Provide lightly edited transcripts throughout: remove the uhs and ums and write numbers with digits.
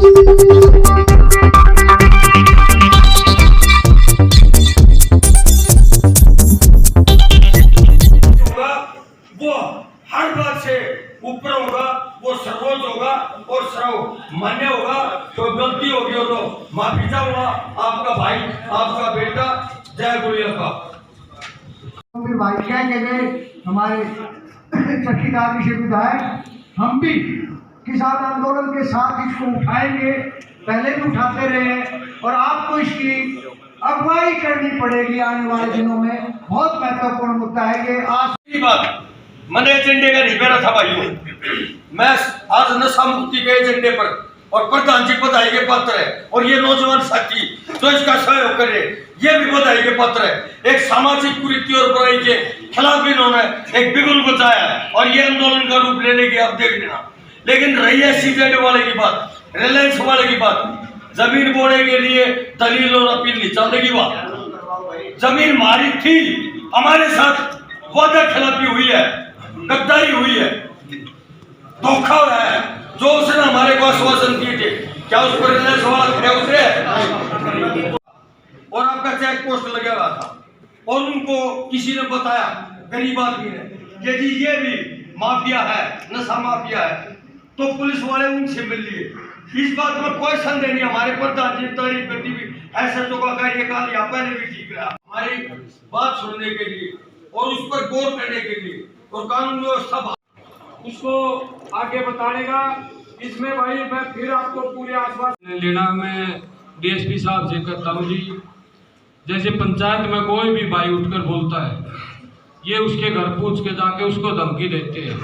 वो हर बात से ऊपर होगा, वो सर्वोच्च होगा और सर्व मान्य होगा। तो गलती होगी हो तो माफी चाहूंगा। आपका भाई, आपका बेटा, जय गुरु का। भाई क्या कहेंगे हमारे चक्कीदार विषय विधायक, हम भी किसान आंदोलन के साथ इसको उठाएंगे, पहले भी उठाते रहे और आपको इसकी अगुवाई करनी पड़ेगी आने वाले दिनों में। बहुत महत्वपूर्ण मुद्दा है ये। आज की बात मैंने एजेंडे का नहीं बेरा था भाइयों, मैं आज नशा मुक्ति के एजेंडे पर और प्रधान जी बधाई के पात्र है और ये नौजवान साथी जो इसका सहयोग करे ये भी बधाई के पात्र है। एक सामाजिक कुरीति और बुराई के खिलाफ इन्होंने एक बिगुल बचाया और ये आंदोलन का रूप लेने की आप देख लेना। लेकिन रही है सीजेड वाले की बात, रिलायंस वाले की बात, जमीन बोने के लिए दलील और अपील नहीं चलने की बात। जमीन हमारी थी, हमारे साथ वादा खिलाफी हुई है, गद्दारी हुई है, धोखा हुआ है। जो उसने हमारे को आश्वासन दिए थे, क्या उस पर रिलायंस वाला खड़े उतरे? और आपका चेक पोस्ट लगा हुआ था और उनको किसी ने बताया, गरीब आदमी ने, कि जी ये भी माफिया है, नशा माफिया है, तो पुलिस वाले उनसे मिल लिए। इस बात में कोई संदेह नहीं। हमारे प्रधान जी तारीफ करती हुई ऐसा तो का कार्य काल या पहले भी ठीक रहा हमारी बात सुनने के लिए और उस पर गौर करने के लिए और कानून व्यवस्था उसको आगे बताने का। इसमें भाई मैं फिर आपको पूरे आश्वासन लेना। मैं डीएसपी साहब से कहता हूँ जी, जैसे पंचायत में कोई भी भाई उठकर बोलता है, ये उसके घर पूछ के जाके उसको धमकी देते हैं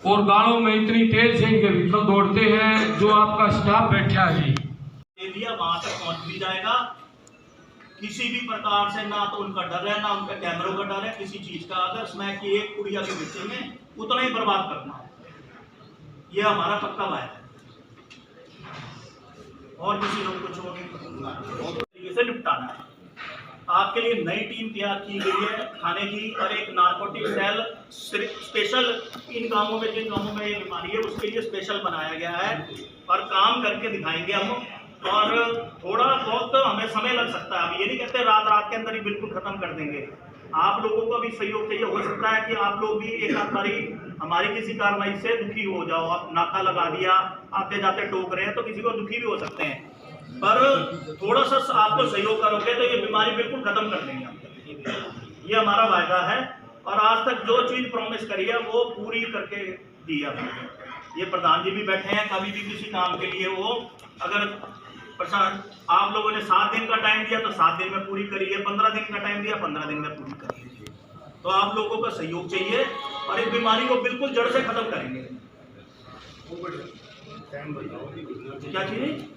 और गाड़ों में इतनी तेज से इनके व्हीकल दौड़ते हैं। जो आपका स्टाफ बैठा है जी, एरिया वहां तक पहुंच भी जाएगा। किसी भी प्रकार से ना तो उनका डर है, ना उनका कैमरों का डर है, किसी चीज का। अगर स्मैक की एक कुड़िया के बच्चे में उतना ही बर्बाद करना है, यह हमारा पक्का वायदा है। और किसी लोग को तरीके से निपटाना है। आपके लिए नई टीम तैयार की गई है थाने की और एक नारकोटिक सेल स्पेशल इन गांवों में, जिन गांवों में ये बीमारी है उसके लिए स्पेशल बनाया गया है और काम करके दिखाएंगे हम। और थोड़ा बहुत हमें समय लग सकता है, हम ये नहीं कहते रात के अंदर ही बिल्कुल खत्म कर देंगे। आप लोगों का भी सहयोग चाहिए। हो सकता है कि आप लोग भी एक आध बारी हमारी किसी कार्रवाई से दुखी हो जाओ। आप नाका लगा दिया, आते जाते टोक रहे हैं तो किसी को दुखी भी हो सकते हैं, पर थोड़ा सा आपको सहयोग करोगे तो ये बीमारी बिल्कुल खत्म कर देंगे हम। ये हमारा वायदा है और आज तक जो चीज प्रॉमिस करी है वो पूरी करके दी है। ये प्रधान जी भी बैठे हैं, कभी भी किसी काम के लिए वो अगर प्रशासन आप लोगों ने 7 दिन का टाइम दिया तो 7 दिन में पूरी करिए, 15 दिन का टाइम दिया 15 दिन में पूरी करिए। तो आप लोगों का सहयोग चाहिए और इस बीमारी को बिल्कुल जड़ से खत्म करेंगे। क्या चीज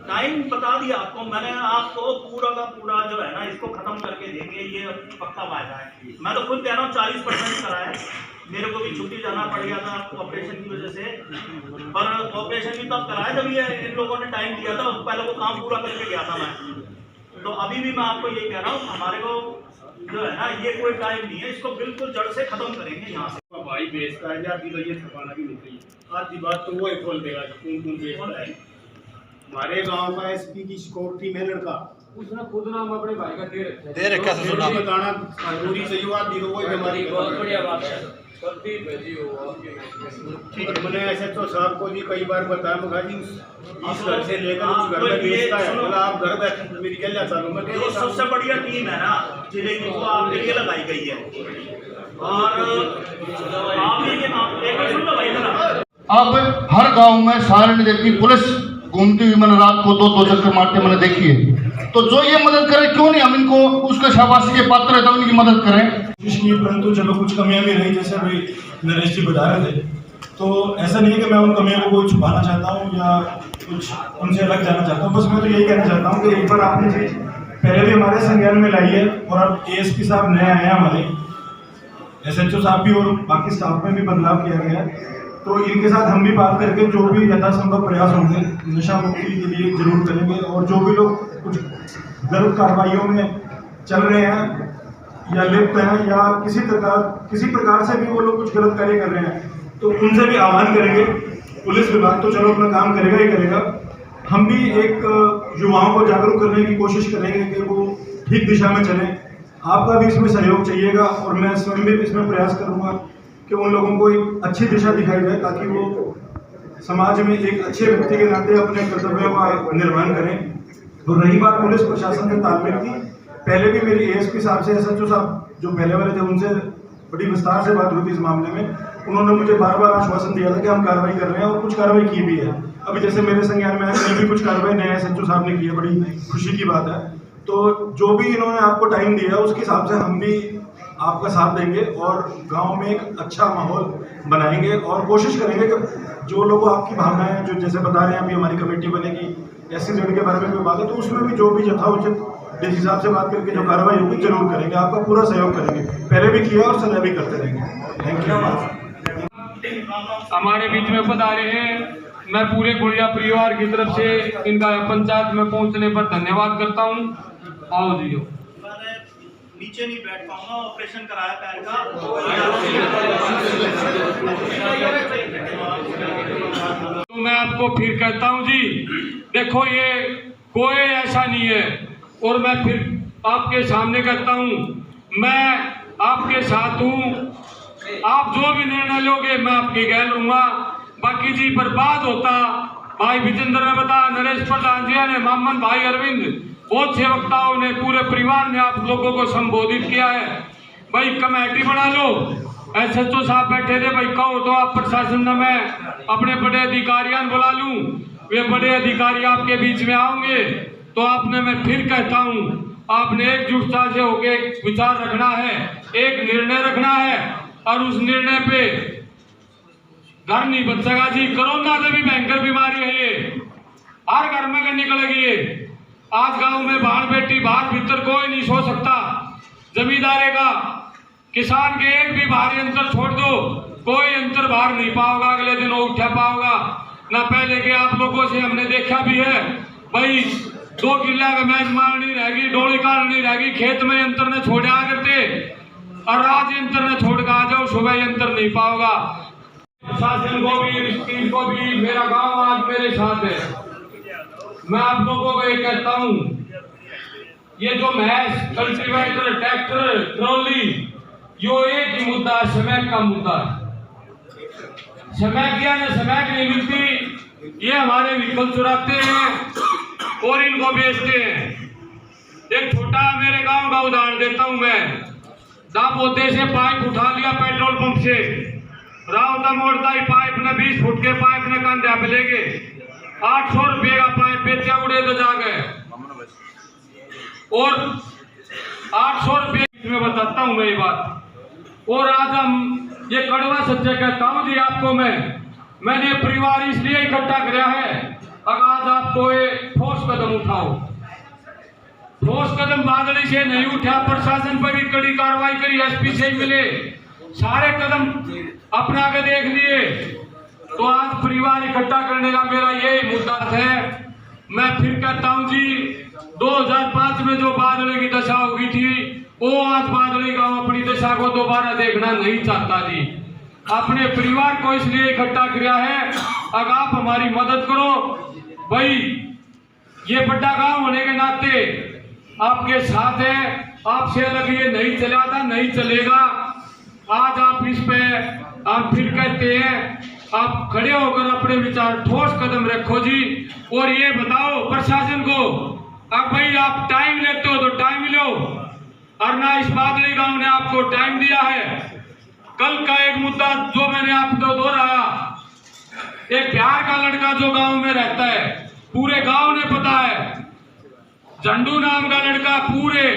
टाइम बता दिया आपको मैंने, आपको पूरा का पूरा जो है ना इसको खत्म करके देंगे, ये पक्का वायदा है। मैं तो खुद कह रहा हूँ 40% करा है। मेरे को भी छुट्टी जाना पड़ गया था ऑपरेशन की वजह से, पर ऑपरेशन भी तब कराया जब ये इन लोगों ने टाइम दिया था। पहले वो काम पूरा करके गया था मैं। तो अभी भी मैं आपको ये कह रहा हूँ, हमारे को जो है ना ये कोई टाइम नहीं है, इसको बिल्कुल जड़ से खत्म करेंगे यहाँ से। भाई बेचता है आधी तो ये छपाना भी नहीं चाहिए। आधी बात तो वो ही खोल देगा कौन बेचता है। हमारे गांव का एसपी की सिक्योरिटी में लड़का, उसने खुद नाम अपने भाई का दे रखा था। सुना बताना पूरी सही बात दी तो वो हमारी बहुत बढ़िया बात है। ठीक है, मैंने एसएचओ साहब को भी कई बार बताया, मगर जी इस घर से लेकर उस घर में बेचता है। बोला आप घर बैठे मेरी क्या ले चालू मैं जो सबसे बढ़िया टीम है ना जिले की, वो आपके लिए लगाई गई है। और आप एक सुन लो भाई जरा, अब हर गांव में सारण देखती पुलिस घूमती हुई मैंने रात को 2 चक्कर मारते मैंने देखी है। तो जो ये मदद करे क्यों नहीं हम इनको उसके शाबाशी के पात्र है तो उनकी मदद करें। परंतु चलो कुछ कमियां भी रही, जैसे अभी नरेश जी बता रहे थे। तो ऐसा नहीं है कि मैं उन कमियों को कोई छुपाना चाहता हूँ या कुछ उनसे अलग जाना चाहता हूँ। बस मैं तो यही कहना चाहता हूँ कि एक बार आपने चीज पहले भी हमारे संज्ञान में लाई है और अब एएसपी साहब नए आए हैं हमारे, एसएचओ साहब भी और बाकी स्टाफ में भी बदलाव किया गया है। तो इनके साथ हम भी बात करके जो भी यथासंभव प्रयास होंगे नशा मुक्ति के लिए जरूर करेंगे। और जो भी लोग कुछ गलत कार्रवाइयों में चल रहे हैं या लिप्त हैं या किसी प्रकार से भी वो लोग कुछ गलत कार्य कर रहे हैं तो उनसे भी आह्वान करेंगे पुलिस विभाग तो चलो अपना काम करेगा ही करेगा, हम भी एक युवाओं को जागरूक करने की कोशिश करेंगे कि वो ठीक दिशा में चलें। आपका भी इसमें सहयोग चाहिएगा और मैं स्वयं भी इसमें प्रयास करूंगा कि उन लोगों को एक अच्छी दिशा दिखाई जाए ताकि वो समाज में एक अच्छे व्यक्ति के नाते अपने कर्तव्यों का निर्वहन करें। और रही बात पुलिस प्रशासन के तालमेल की, पहले भी मेरी एएसपी साहब से, SHO साहब जो पहले वाले थे, उनसे बड़ी विस्तार से बात हुई थी इस मामले में। उन्होंने मुझे बार बार आश्वासन दिया था कि हम कार्रवाई कर रहे हैं और कुछ कार्रवाई की भी है। अभी जैसे मेरे संज्ञान में है भी कुछ कार्रवाई नया SHO साहब ने की है, बड़ी खुशी की बात है। तो जो भी इन्होंने आपको टाइम दिया है उसके हिसाब से हम भी आपका साथ देंगे और गांव में एक अच्छा माहौल बनाएंगे और कोशिश करेंगे कि जो लोग आपकी भावनाएं जो जैसे बता रहे हैं, अभी हमारी कमेटी बनेगी SC के बारे में कोई बात है तो उसमें भी जो भी यथाउचित डीसी साहब से बात करके जो कार्रवाई होगी जरूर करेंगे, आपका पूरा सहयोग करेंगे। पहले भी किया और सदा भी करते रहेंगे। Thank you. हमारे बीच में पधारे हैं, मैं पूरे गुड़िया परिवार की तरफ से इनका पंचायत में पहुंचने पर धन्यवाद करता हूं। आओ जी। मैं नीचे नहीं बैठ पाऊंगा, ऑपरेशन कराया पैर का। तो मैं आपको फिर कहता हूं जी, देखो ये कोई ऐसा नहीं है, और मैं फिर आपके सामने कहता हूं, मैं आपके साथ हूं। आप जो भी निर्णय लोगे मैं आपके गैर लूंगा। बाकी जी बर्बाद होता, भाई विजेंद्र ने बताया, नरेश प्रधान जी ने, मामन भाई अरविंद, बहुत से वक्ताओं ने, पूरे परिवार ने आप लोगों को संबोधित किया है। भाई कमेटी बना लो, SHO साहब बैठे थे, भाई कहो तो आप प्रशासन में मैं अपने बड़े अधिकारियों बुला लूं, वे बड़े अधिकारी आपके बीच में आओगे। तो आपने, मैं फिर कहता हूं, आपने एकजुटता से होकर विचार रखना है, एक निर्णय रखना है और उस निर्णय पे घर नहीं बच सका जी। कोरोना से भी भयंकर बीमारी है ये, हर घर में निकलेगी ये। आज गांव में बाहर बेटी बाहर भीतर कोई नहीं सो सकता। जमींदारे का, किसान के एक भी बाहरी अंतर छोड़ दो, कोई अंतर बाहर नहीं पाओगा, अगले दिन वो उठा पाओगा ना। पहले के आप लोगों से हमने देखा भी है, भाई 2 किला का मैच मारनी रहेगी, डोली काटनी रहेगी, खेत में यंत्र ने छोड़ आ करते, और आज यंत्र ने छोड़ कर आ जाओ, सुबह यंत्र नहीं पाओगा। प्रशासन को भी, टीम को भी, मेरा गांव आज मेरे साथ है। मैं आप लोगों को ये कहता हूं, ये जो मैच, कल्टीवेटर, ट्रैक्टर, ट्रॉली, यो एक ही मुद्दा, समय का मुद्दा। समय किया ना, समय की नहीं मिलती, ये हमारे व्हीकल चुराते हैं और इनको बेचते हैं। एक छोटा मेरे गांव का उदाहरण देता हूं मैं। दापोते से पाइप उठा लिया पेट्रोल पंप से, रावता मोड़ता ही पाइप ने 20 फुट के पाइप ने कंधा पे ले गए, 800 रुपये का पाइप बेचा, उड़े तो जा गए। और 800 रुपये में बताता हूं मैं ये बात। और आज हम ये कड़वा सच्चा कहता हूं जी आपको, मैंने परिवार इसलिए इकट्ठा किया है, अगर आज आपको ये ठोस कदम उठाओ। ठोस कदम बादली से नहीं उठा, प्रशासन पर भी कड़ी कार्रवाई करी, SP से ही मिले, सारे कदम अपना के देख लिए। तो आज परिवार इकट्ठा करने का मेरा यही मुद्दा है। मैं फिर कहता हूं जी, 2005 में जो बादली की दशा होगी थी, वो आज बादली गांव अपनी दशा को दोबारा देखना नहीं चाहता जी। अपने परिवार को इसलिए इकट्ठा किया है, अगर आप हमारी मदद करो भाई, ये बड़ा गांव होने के नाते आपके साथ है, आपसे अलग ये नहीं चला था, नहीं चलेगा। आज आप इस पे, आप फिर कहते हैं, आप खड़े होकर अपने विचार ठोस कदम रखो जी। और ये बताओ प्रशासन को, अब भाई आप टाइम लेते हो तो टाइम लो, और ना इस बादली गांव ने आपको टाइम दिया है। कल का एक मुद्दा जो मैंने आपको दोहराया, एक बिहार का लड़का जो गांव में रहता है, पूरे गांव ने पता है, झंडू नाम का लड़का, पूरे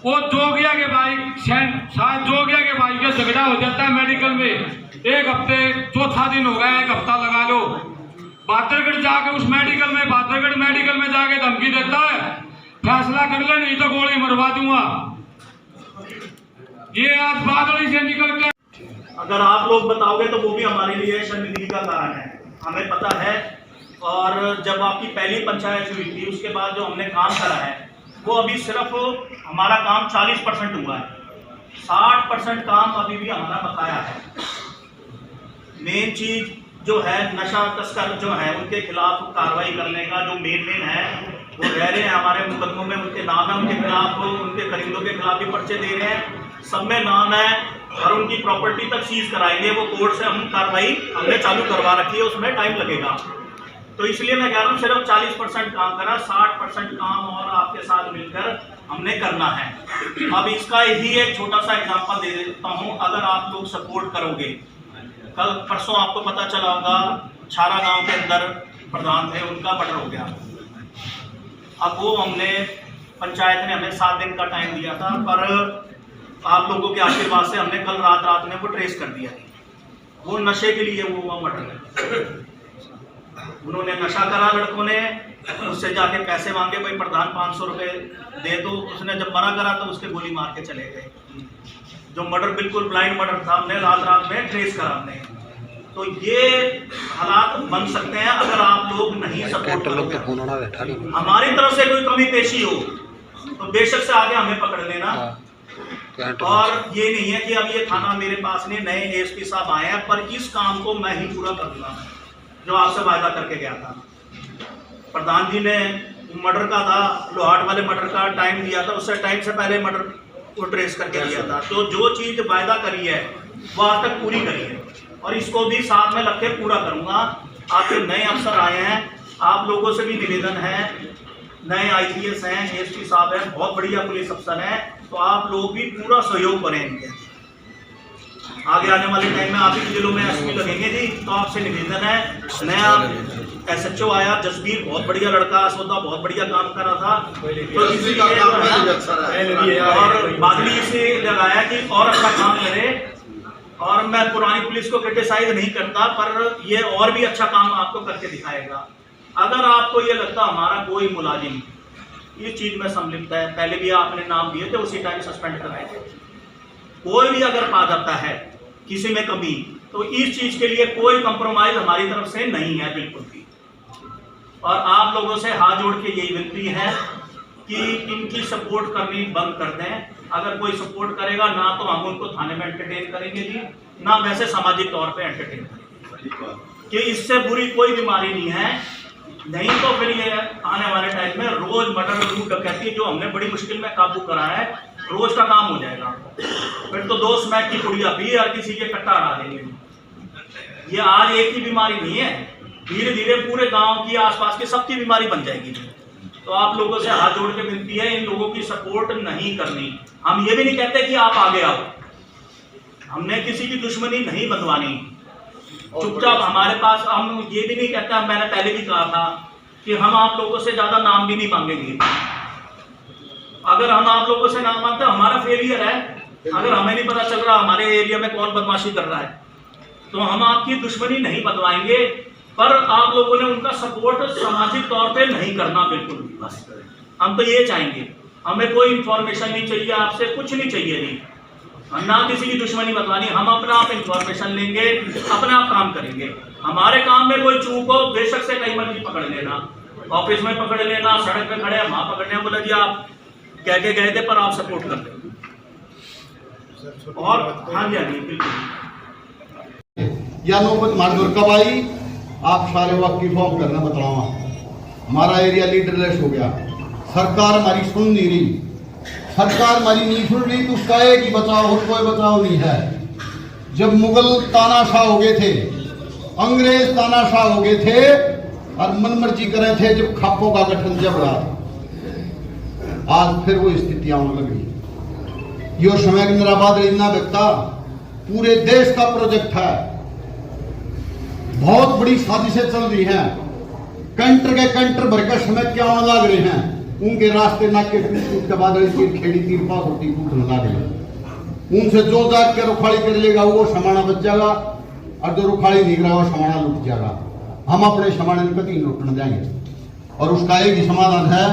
वो जोगिया के भाई, शायद जोगिया के भाई का झगड़ा हो जाता है मेडिकल में, 1 हफ्ते, चौथा दिन हो गया, 1 हफ्ता लगा लो, बादरगढ़ जाके उस मेडिकल में, बादरगढ़ मेडिकल में जाके धमकी देता है, फैसला कर ले नहीं तो गोली मरवा दूंगा। ये आज बादली से निकल के, अगर आप लोग बताओगे तो वो भी हमारे लिए शर्मिंदगी का कारण है, हमें पता है। और जब आपकी पहली पंचायत हुई थी, उसके बाद जो हमने काम करा है, वो अभी सिर्फ हमारा काम 40% हुआ है, 60% काम अभी भी हमारा बकाया है। मेन चीज जो है नशा तस्कर जो है उनके खिलाफ कार्रवाई करने का जो मेन है वो रह रहे हैं हमारे मुकदमों में, उनके नाम है, उनके खिलाफ उनके खरीदों के खिलाफ भी पर्चे दे रहे हैं, सब में नाम है और उनकी प्रॉपर्टी तक सीज कराएंगे। वो कोर्ट से हम कार्रवाई हमने चालू करवा रखी है, उसमें टाइम लगेगा। तो इसलिए मैं कह रहा हूँ सिर्फ 40% काम करा, 60% काम और आपके साथ मिलकर हमने करना है। अब इसका ही एक छोटा सा एग्जांपल दे देता हूँ। अगर आप लोग सपोर्ट करोगे, कल परसों आपको पता चला होगा छारा गांव के अंदर प्रधान थे, उनका मर्डर हो गया। अब वो हमने पंचायत ने हमें 7 दिन का टाइम दिया था, पर आप लोगों के आशीर्वाद से हमने कल रात में वो ट्रेस कर दिया। वो नशे के लिए वो हुआ मर्डर। उन्होंने नशा करा लड़कों ने, उससे जाके पैसे मांगे, भाई प्रधान 500 रुपये दे दो। उसने जब मना करा तो उसके गोली मार के चले गए। जो मर्डर बिल्कुल ब्लाइंड मर्डर था, हमने रात में ट्रेस करा हमने। तो ये हालात बन सकते हैं अगर आप लोग नहीं सपोर्ट करोगे। हमारी तरफ से कोई कमी पेशी हो तो बेशक से आगे हमें पकड़ लेना। और ये नहीं है कि अब ये थाना मेरे पास नहीं, नए एसपी साहब आए हैं, पर इस काम को मैं ही पूरा कर दूंगा जो आपसे वायदा करके गया था। प्रधान जी ने मर्डर का था, लोहाट वाले मर्डर का टाइम दिया था, उससे टाइम से पहले मर्डर को ट्रेस करके दिया था। तो जो चीज़ वायदा करी है वो आज तक पूरी करी है और इसको भी साथ में रख के पूरा करूँगा। आपके नए अफसर आए हैं, आप लोगों से भी निवेदन है, नए IPS हैं, एसपी साहब हैं, बहुत बढ़िया पुलिस अफसर हैं, तो आप लोग भी पूरा सहयोग करें इनके। आगे आने वाले टाइम में आप ही जिलों में SP लगेंगे जी, तो आपसे निवेदन है, नया SHO आया जसबीर, बहुत बढ़िया लड़का, सोदा बहुत बढ़िया काम कर रहा था, तो इसीलिए और बादली से लगाया कि और अच्छा काम करे। और मैं पुरानी पुलिस को क्रिटिसाइज नहीं करता, पर ये और भी अच्छा काम आपको करके दिखाएगा। अगर आपको ये लगता हमारा कोई मुलाजिम इस चीज में सम्मिलित है, पहले भी आपने नाम दिए थे, उसी टाइम सस्पेंड कराए थे, कोई भी अगर पा जाता है किसी में कमी, तो इस चीज के लिए कोई कंप्रोमाइज हमारी तरफ से नहीं है बिल्कुल भी। और आप लोगों से हाथ जोड़ के यही विनती है कि इनकी सपोर्ट करनी बंद कर दें। अगर कोई सपोर्ट करेगा ना तो हम उनको थाने में एंटरटेन करेंगे जी, ना वैसे सामाजिक तौर पे एंटरटेन करेंगे, कि इससे बुरी कोई बीमारी नहीं है। नहीं तो फिर ये आने वाले टाइम में रोज मर्डर लूट डकैती जो हमने बड़ी मुश्किल में काबू करा है, रोज का काम हो जाएगा। फिर तो 2 स्मैक की पुड़िया भी हर किसी के कट्टा हरा देंगे। ये आज एक ही बीमारी नहीं है, धीरे धीरे पूरे गांव की आसपास की सबकी बीमारी बन जाएगी। तो आप लोगों से हाथ जोड़ के विनती है, इन लोगों की सपोर्ट नहीं करनी। हम ये भी नहीं कहते कि आप आगे आओ, हमने किसी की दुश्मनी नहीं बंधवानी, चुपचाप हमारे पास। हम ये भी नहीं कहते, मैंने पहले भी कहा था कि हम आप लोगों से ज्यादा नाम भी नहीं मांगेंगे। अगर हम आप लोगों से नाम मांगते हमारा फेलियर है। अगर हमें नहीं पता चल रहा हमारे एरिया में कौन बदमाशी कर रहा है, तो हम आपकी दुश्मनी नहीं बदवाएंगे, पर आप लोगों ने उनका सपोर्ट सामाजिक तौर पे नहीं करना बिल्कुल भी। बस हम तो ये चाहेंगे, हमें कोई इंफॉर्मेशन नहीं चाहिए, आपसे कुछ नहीं चाहिए नहीं, ना किसी की दुश्मनी बदवानी। हम अपना आप इंफॉर्मेशन लेंगे, अपने आप काम करेंगे। हमारे काम में कोई चूक हो बेशक से कहीं मर्जी पकड़ लेना, ऑफिस में पकड़ लेना, सड़क पे खड़े वहां पकड़ने, बोला जी आप कह के गए थे पर आप सपोर्ट कर दें। और हाँ जी, हाँ जी बिल्कुल। या नौबत मारदोर कब आई, आप सारे वक्त की फॉर्म करना बताओ। हमारा एरिया लीडरलेस हो गया, सरकार हमारी सुन नहीं रही, सरकार हमारी नहीं सुन रही, तो उसका एक ही बचाव और कोई बचाव नहीं है। जब मुगल तानाशाह हो गए थे, अंग्रेज तानाशाह हो गए थे और मनमर्जी कर रहे थे, जब खापों का गठन जब रहा, आज फिर वो स्थितियां होने लगी। यो समय के अंदर आबाद योजना व्यक्ता पूरे देश का प्रोजेक्ट है, बहुत बड़ी साजिशें चल रही हैं, कंटर के कंटर भरकर समय क्या होने लग रहे हैं, उनके रास्ते नाके टूट के बाद खेड़ी तीर पास होती टूटने लग रही। उनसे जो जाग के रुखाड़ी कर लेगा वो समाना बच जाएगा, और जो रुखाड़ी नहीं रहा वो समाना लुट जाएगा। हम अपने समाने में कभी लुटने देंगे, और उसका एक ही समाधान है,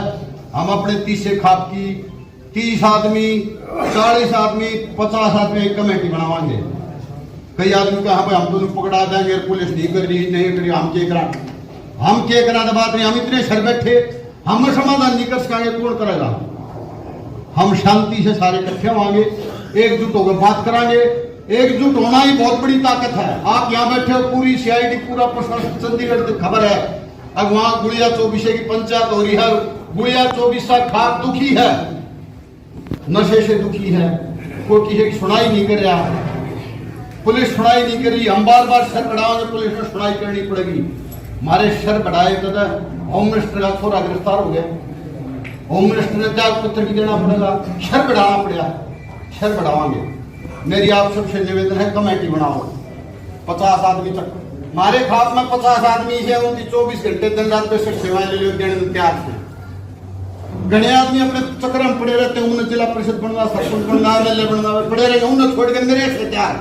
हम अपने 30 से खाप की 30 आदमी 40 आदमी 50 आदमी एक कमेटी बनावाएंगे। कई आदमी कहा भाई हम तो पकड़ा देंगे, पुलिस नहीं कर रही, नहीं करी, हम के करा बात नहीं, हम इतने सर बैठे, हम समाधान नहीं कर सकेंगे, कौन करेगा। हम शांति से सारे इकट्ठे होंगे, एकजुट होकर बात करांगे, एकजुट होना ही बहुत बड़ी ताकत है। आप यहाँ बैठे हो, पूरी सीआईडी, पूरा प्रशासन चंडीगढ़ की खबर है। अब वहां गुड़िया 24 की पंचायत हो रही है। गुड़िया 24 खाक दुखी है, नशे से दुखी है, कोई किसी की सुनाई नहीं कर रहा, पुलिस सुनाई नहीं कर रही। हम बार बार सर बढ़ाओगे, पुलिस में सुनाई करनी पड़ेगी। हमारे सर बढ़ाए तो होम मिनिस्टर का थोड़ा गिरफ्तार हो गया, होम मिनिस्टर ने त्याग पत्र भी देना पड़ेगा, सर बढ़ाना पड़ेगा, सर बढ़ावांगे। मेरी आप सबसे निवेदन है, कमेटी बनाओ 50 आदमी तक। हमारे खास में 50 आदमी है, उनकी 24 घंटे दिन रात बेशक सेवाएं ले देने में तैयार थे। घने आदमी अपने चक्कर में पड़े रहते हैं, उन्हें जिला परिषद बनना, सरपंच बनना, एमएलए बनना, पड़े रहे, उन्हें छोड़ के मेरे से तैयार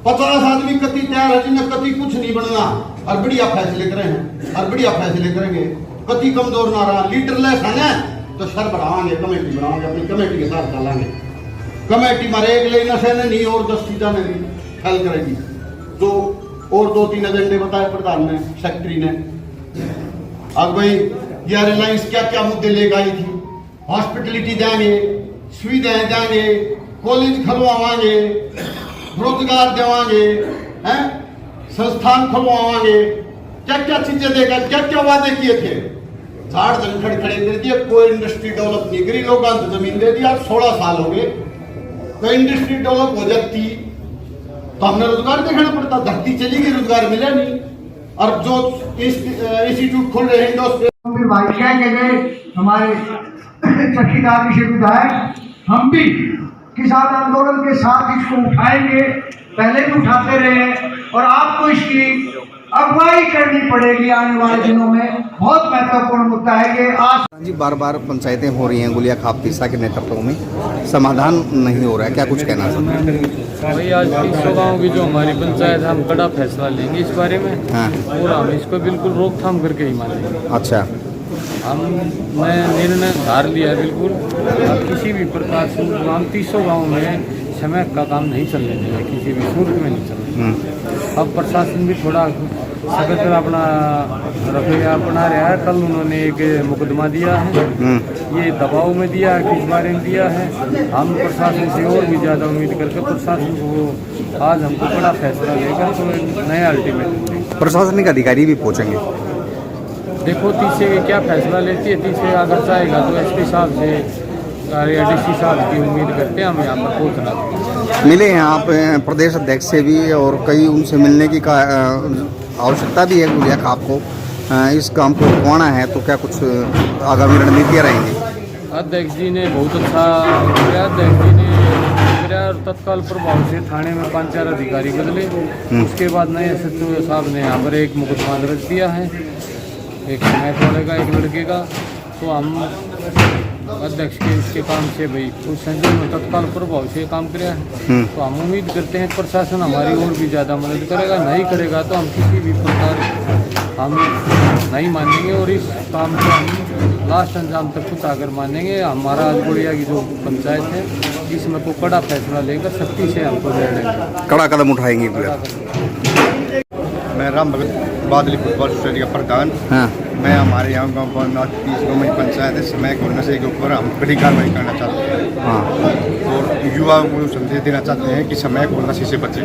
50 आदमी कति तैयार है, जिन्हें कति कुछ नहीं बनना और बढ़िया फैसले करे हैं और बढ़िया फैसले करेंगे। कति कमजोर ना रहा, लीडरलेस है ना, तो सर बढ़ावांगे, कमेटी बनावांगे, अपनी कमेटी के साथ डालेंगे। कमेटी हमारे एक ले नशे ने नहीं और 10 चीजें नहीं फैल करेगी। जो और 2-3 एजेंडे बताए प्रधान ने, सेक्रेटरी ने। अब भाई यह रिलायंस क्या क्या मुद्दे लेकर आई थी, हॉस्पिटलिटी देंगे, सुविधाएं देंगे, कॉलेज खुलवाएंगे, रोजगार देवांगे, हैं, संस्थान खुलवाएंगे, क्या क्या चीजें देगा, क्या क्या वादे किए थे। झाड़ धनखड़ खड़े कर दिए, कोई इंडस्ट्री डेवलप नहीं करी, लोगों को जमीन दे दिया। 16 साल हो गए, तो इंडस्ट्री डेवलप हो जाती तो हमने रोजगार देखना पड़ता। धरती चली गई, रोजगार मिला नहीं। और जो इंस्टीट्यूट खोल रहे हैं भाई क्या कहेंगे हमारे चक्कीदार विधायक, हम भी किसान आंदोलन के साथ इसको उठाएंगे, पहले भी उठाते रहे और आपको इसकी अगुवाई करनी पड़ेगी आने वाले दिनों में। बहुत महत्वपूर्ण मुद्दा है ये। आज जी बार बार पंचायतें हो रही हैं गुलिया खाप तीसा के नेतृत्व में, समाधान नहीं हो रहा है, क्या कुछ कहना चाहते हैं? भाई आज 300 गाँव की जो हमारी पंचायत है, हम कड़ा फैसला लेंगे इस बारे में। हाँ। और हम इसको बिल्कुल रोकथाम करके ही मानेंगे। अच्छा, हमने निर्णय धार लिया बिल्कुल, अब किसी भी प्रकार से हम 300 गाँव में समय का काम नहीं चलने देंगे, किसी भी सूरत में नहीं चलने। अब प्रशासन भी थोड़ा सख्त अपना रवैया अपना रहा है। कल उन्होंने एक मुकदमा दिया है, ये दबाव में दिया है, किस बारे में दिया है। हम प्रशासन से और भी ज़्यादा उम्मीद करके प्रशासन को आज हमको बड़ा फैसला लेकर तो नया अल्टीमेट प्रशासनिक अधिकारी भी पहुँचेंगे। देखो तीसरे क्या फैसला लेती है, तीसरे अगर चाहेगा तो एसपी साहब से या डीसी साहब की उम्मीद करते हैं हम यहाँ पर पहुँचना। मिले हैं आप प्रदेश अध्यक्ष से भी और कई उनसे मिलने की आवश्यकता भी है गुलिया खाप को, इस काम को रुकवाना है, तो क्या कुछ आगामी रणनीतियाँ रहेंगी? अध्यक्ष जी ने बहुत अच्छा किया, अध्यक्ष जी ने और तत्काल प्रभाव से थाने में 5-4 अधिकारी बदले। उसके बाद नए सचिव साहब ने यहाँ पर एक मुकदमा दर्ज दिया है, एक मैथ वाले का, एक लड़के का। तो हम अध्यक्ष के इसके काम से भाई उस संजय में तत्काल प्रभाव से काम किया है, तो हम उम्मीद करते हैं प्रशासन हमारी और भी ज़्यादा मदद करेगा। नहीं करेगा तो हम किसी भी प्रकार हम नहीं मानेंगे और इस काम को हम लास्ट अंजाम तक उठाकर मानेंगे। हमारा आज गुड़िया की जो पंचायत है इसमें को कड़ा फैसला लेकर सख्ती से हमको निर्णय कड़ा कदम उठाएंगे। मैं राम भगत बादली फुटबॉल सोसाइटी का प्रधान। हाँ। मैं हमारे यहाँ गाँव पंचायत है, समय को नशे के ऊपर हम कड़ी कार्रवाई करना चाहते हैं। हाँ। और युवाओं को संदेश देना चाहते हैं कि समय को नशे से बचें।